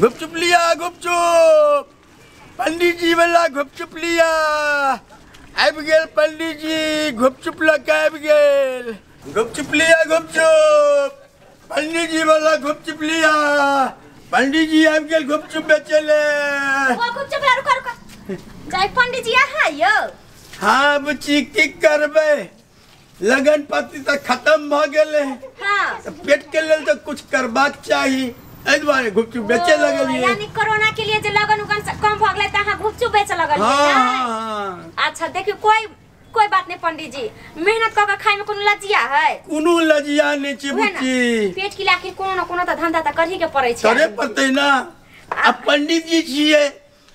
गुपचुप लिया गुपचुप पंडित जी वाला गुपचुप लिया आब गेल पंडित जी गुपचुप लगा आब गेल गुपचुप लिया गुपचुप पंडित जी वाला गुपचुप लिया पंडित जी आब गेल गुपचुप बेचले वो गुपचुप ला रुका रुका जाय पंडित जी यहाँ यो हाँ बच्ची की करबे लगन पाती तो खत्म भ गेले हाँ पेट के लेल तो कुछ करबाक चाहिए एदवारे गुपचुप बेचे लगलिए यानी कोरोना के लिए जे लगन उगन कम भ गेलै त अहाँ गुपचुप बेचे लगलिए हाँ अच्छा देखियो कोई बात नहीं पंडित जी मेहनत क के खाए में कोनो लजिया है कोनो लजिया नहीं छै बुच्ची पेट के आखिर कोनो न कोनो त धंधा त करही के पड़ै छै करे पड़तै ना अब पंडित जी छिए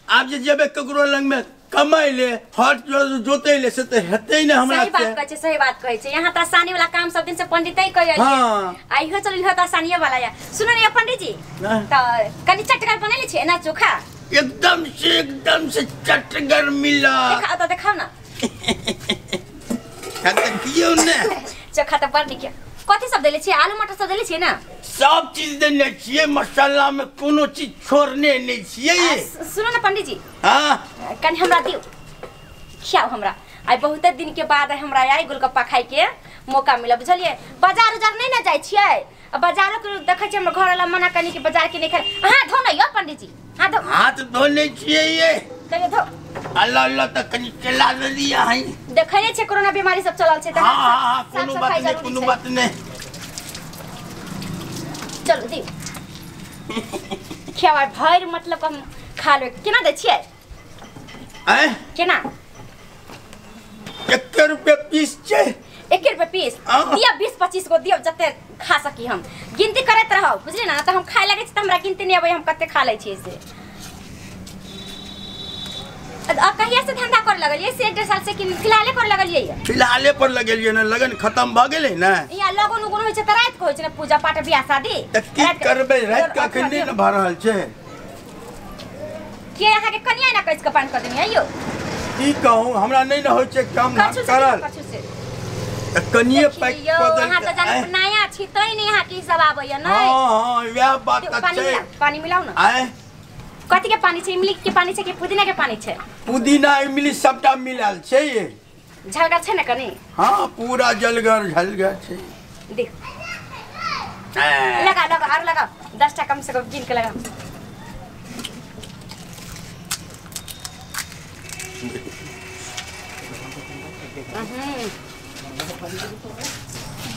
आप जे जेबे ककरो लंग में कमाई ले हट जोते ले से त हेतै न हमरा सही बात कहै छै यहाँ त आसानी वाला काम सब दिन से पंडित ही करै हां आइहो चल इहो त आसानिये वाला या सुनो ने पंडित जी त कनी चटकर बनैले छै ना चोखा एकदम से चटगर मिला देखाओ ना खाते कियो ने चोखा त बड़ निक कथि सब देले छी आलू मटर सब देले छी ना सब चीज देने छिए मसाला में कोनो चीज छोड़ने नहीं छिए सुनो ना पंडित जी हां कनी हमरा दियो खियाओ हमरा आई बहुत दिन के बाद हमरा आई गोलगप्पा खाए के मौका मिला बुझलिए बाजार उजार नहीं ना जाय छिए बाजारो के देखै छी हमर घर वाला मना कनी के बाजार के नहीं खाए हां धो न यो पंडित जी हाथ धोने छिए ये धो अल्लाह अल्लाह त कनी चला दे दिया है देखै नै छै कोरोना बीमारी सब चलल छै त हां कोनो बात नहीं चलो दी खियावा भर मतलब हम खा ले केना दे छिए हैं केना 1 रुपया पीस छै 1 रुपया पीस दिया 20-25 को दियो जते खा सकी हम गिनती करत रहौ बुझली ना त हम खाए लागे छी त हमरा गिनती नहीं आबै हम कते खा लै छी से अब कहिया से धंधा कर लगलिए से 1.5 साल से कि फिलहाले कर लगलिए फिलहाले पर लगलिए ना लगन खत्म भ गेलै ना या लगन उगन होय छै त रात को होय छै ना पूजा पाठ बियाह शादी त की करबे रात का अखन नहीं न भ रहल छै के अहाँ के कनिया ना कइस के पान कर देनी आइयो की कहूं हमरा नहीं न होय छै काम ना करल कनिए पैक बदल अहाँ त जान नया छी तै नहीं अहाँ की सब आबै न हां वह बात छै पानी मिलाओ ना आए कथि के पानी छै इमली के पानी छै कि पुदीना के पानी छै पुदीना इमली सबटा मिलाल छै ये झलगर छै न कनी हां पूरा जलगर झलगर छै देख लगा और लगा 10 टा कम से कम गिन के लगा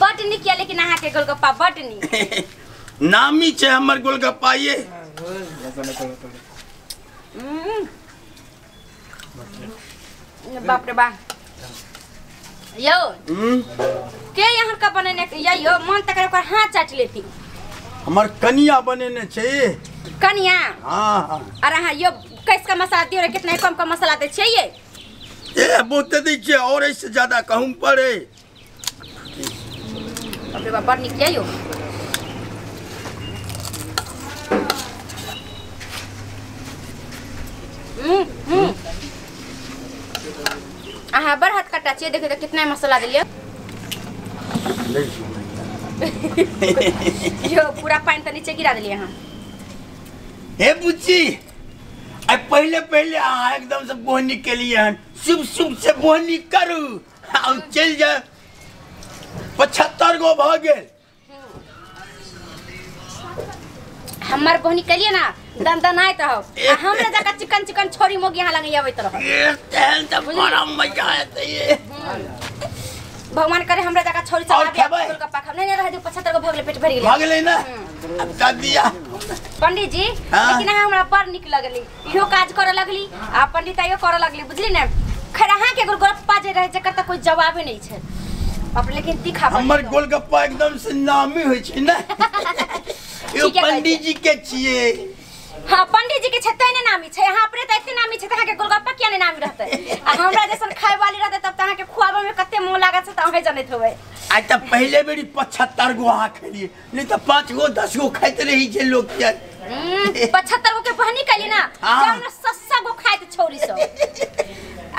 बट निक या लेकिन अहाँ के गोलगप्पा बट निक नामी छै हमर गोलगप्पा ये बाप रे बा यो के यहाँ का बनेने यो मन तक ओकर हाथ चाट लेती हमर कनिया बनेने छै कनिया हां और अहाँ यो कैस का मसाला दियो रे कितना कम का मसाला दे छै ये बहुत दै छै और इससे ज्यादा कहूं पड़े बाप रे बा बड़ निक यो हाँ बड़ हाथ कटा चाहिए देखो तो कितना मसाला दिलियो यो पूरा पानी तो नीचे गिरा दिलिए हम हे बुच्ची आई पहले आ एकदम से बोहनी के लिए हन शुभ से बोहनी करू और चल जा 75 गो भ गेल हमर बोहनी के लिए ना दन आइत रहो हमरा जका चिकन छोरी मोगी यहाँ लगे आबैत रहो तेल त बड़ा मजा आते ये भगवान करे हमरा जका छोरी सब आबे गोलगप्पा खा नहीं रह दे 75 गो भगले पेट भर गेल भ गेलै ना अब का दिया पंडित जी लेकिन हमरा बड़ निक लगली इहो काज करे लगली आ पंडित आइयो करे लगली बुझली ना खैर अहाँ के गोलगप्पा जे रहे जकर त कोई जवाब नहीं छै अब लेकिन तीखा हमर गोलगप्पा एकदम से नामी होय छै ना यो पंडित जी के छिए हां पंडित जी के छतै ने नामी छै अहाँ अपने त एते नामी छै त अहाँ के गोलगप्पा किया ने नामी रहतै आ हमरा जैसन खाय वाली रहतै तब त अहाँ के खुआबे में कते मोह लागत छै त अहाँ जानैत होबै आ त पहले बेरी 75 गो अहाँ खेलिए नहीं त 5 गो 10 गो खाइत रही छै लोग के 75 गो के बहनी कली ना जब सस्सा गो खाइत छोरी सब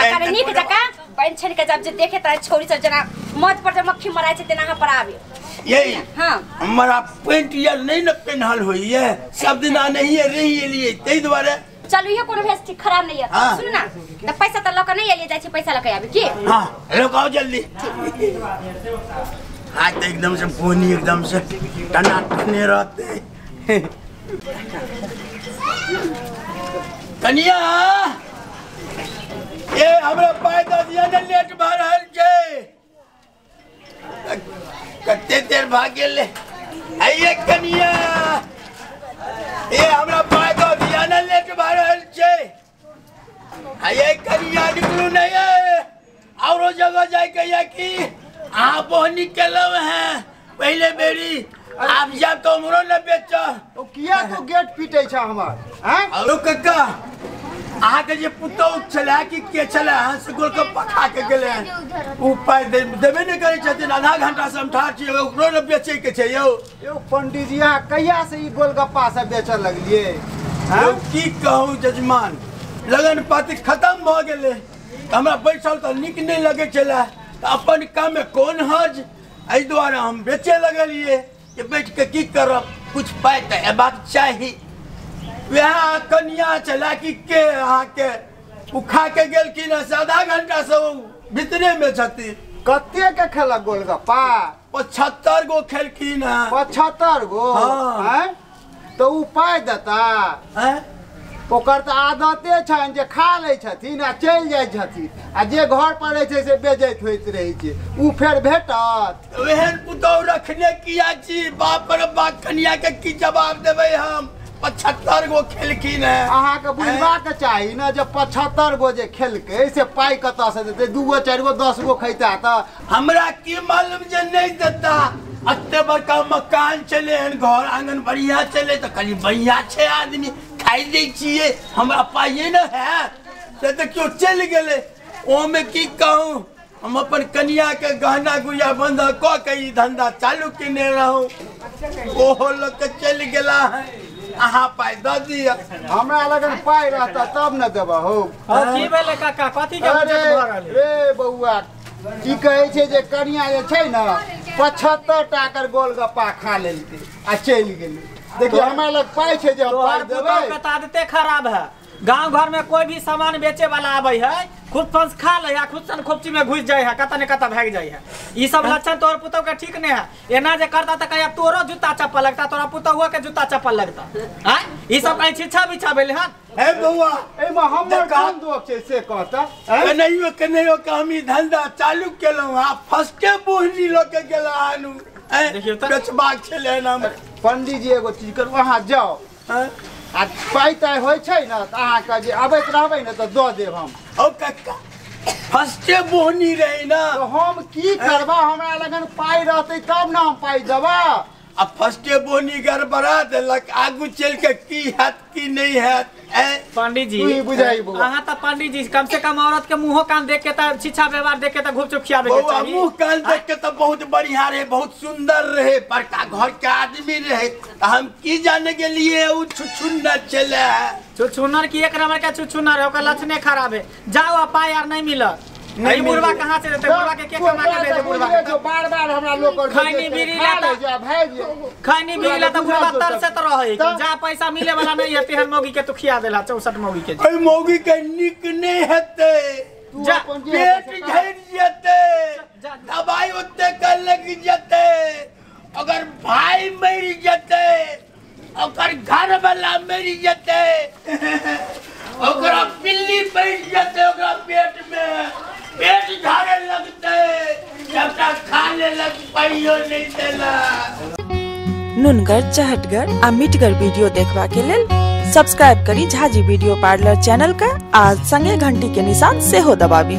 अगर निक जका बहन छन के जब जे देखे त छोरी सब जना मत पर जब मक्खी मराय छै तेना पर आबे यही हाँ हमारा पेंट यार नहीं न पेनहल हुई है सब दिन नहीं है रही लिए तई द्वारा चलू ये कोनो भेस ठीक खराब नहीं है हाँ। सुन ना त पैसा त लक नहीं एलिए जाय छी पैसा लक आबे की हां लोग आओ जल्दी आज तो एकदम से पोनी एकदम से टनाटने रहते कनिया ये हमरा पाय द दिया न लेट भर हल छे कते देर भागे ले आइए कनिया ये हमरा पाय द दिया न लेट भर हल छे आइए कनिया निकलू नहीं है औरो जगह जाए के या की आप निकल हैं पहले बेरी आप जब तो हमरो न बेच तो किया तो गेट पीटे छ हमर हैं औरो कक्का आहा के जे पुतौ चला कि के चला से गोलगप्पा खा के गेले ऊपर देबे न करे छथिन आधा घंटा से हम ठाड़ छी ओकरो न बेचे के छै यौ पंडित जी कहिया से ई गोलगप्पा सब बेचऽ लगलिए हैं की कहूं जजमान लगन पाती खत्म भ गेले हमरा बैठल त निक नहीं लगे चला अपन काम में कौन हज एहि द्वारा हम बेचे लगलिए कि बैठ के की करब कुछ पाई त एबाक चाही वह कन्या चला कि के अहाँ के उखा के गेल कि न आधा घंटा से भीतरे में छथि कते के खेला गोलगप्पा 75 गो खेलखिन 75 गो हैं तो उ पाई देता हैं ओकर त आदते छन जे खा लै छथिन आ चल जाय छथिन आ जे घर पर रहै छै से बेजैत होइत रहै छै उ फेर भेटत ओहन पुतौ रखने किया छी बाप रे बाप कन्या के की जवाब देबै हम 75 गो खेलखिन है अहाँ के बुझबाक चाही न जे 75 गो जे खेलकै से पाई कतऽ से देतै 2 गो 4 गो 10 गो खैता त हमरा की मालूम जे नहीं देता अत्ते बड़का मकान चले हन घर आंगन बढ़िया चले तो कनी बढ़िया छे आदमी खाई दै छिए हमरा पाइए न है से तो क्यों चल गेले ओ में की कहूं हम अपन कन्या के गहना गुड़िया बंधा क के ई धंधा चालू केने रहूं ओहो लोग के चल गेला है अहाँ पाई द दिया हमरा लगन पाई रहता तब न देबा हो की भेले काका कथि के बजट भ रहल रे बउआ की कहै छै जे कन्या जे छै न 75 टाकर गोलगप्पा खा लेलकै आ चल गेलै देखिए हमरा लग पाई छै जे पाई देबै के आदते खराब है गांव घर में कोई भी सामान बेचे वाला आबै है खुद फंस खा ले है खुद सन खोपची में घुस जाए है कत ने कत भाग जाए है ई सब लक्षण तोर पुतौ के ठीक नहीं है एना जे करता त कहिया तोरो जूता चप्पल लगता तोरा पुतौआ के जूता चप्पल लगता हैं ई सब कहीं छिछा बिछा भेले हन हे बउआ ए में हमर काम दोक छै से कहता कन्हैयो के हम ई धंधा चालू केलहुं आ फर्स्टे बोहनी लो के गेला आनु देखियो त बेचबाक छले ना पंडित जी एगो चीज कर वहां जाओ आ पाई ताई होय छै न त अहाँ के जे अबैत रहबै न त द देब हम ओ कक्का फर्स्टे बोहनी रही ना तो हम की करबा हमरा लगन पाई रहतै तब न हम पाई देबा अब फर्स्टे बोहनी गड़बड़ा देलक आगू चल के की हैत की नहीं हैत पंडित जी तू ही बुझाई बुआ अहाँ त पंडित जी कम से कम औरत के मुंह कान देख के त शिक्षा व्यवहार देख के त घुप चुप खियाबे के बउआ चाहिए मुंह कान देख के तो बहुत बढ़िया रहे बहुत सुंदर रहे बड़का घर के आदमी रहे हम की जाने के लिए उ छुछुन्ना चले छुछुनर की एक नंबर का छुछुनर है ओकर लक्षणे खराब है जाओ पाई यार नहीं मिलत नहीं बुढ़वा कहां से देते बुढ़वा के कमा के दे बुढ़वा के जो बार-बार हमरा लोग कर खैनी बीड़ी लाता खैनी बीड़ी लाता बुढ़वा तर से तो रहे जा पैसा मिले वाला नहीं है तेहन मौगी के तू खिया देला 64 मौगी के ओई मौगी के निक नहीं हेते जा पेट झड़ जेते दवाई ओते कर लग जेते अगर भाई मर जेते अगर घर वाला मर जेते ओकरा पिल्ली बैठ जेते ओकरा पेट में पेट झाड़े लगते जब तक खाने लग पाइयो नहीं देला नुनगर चहटगर आ मिटगर वीडियो देखबा के लेल सब्सक्राइब करी झाजी वीडियो पार्लर चैनल का आज संगे घंटी के निशान से हो दबाबी।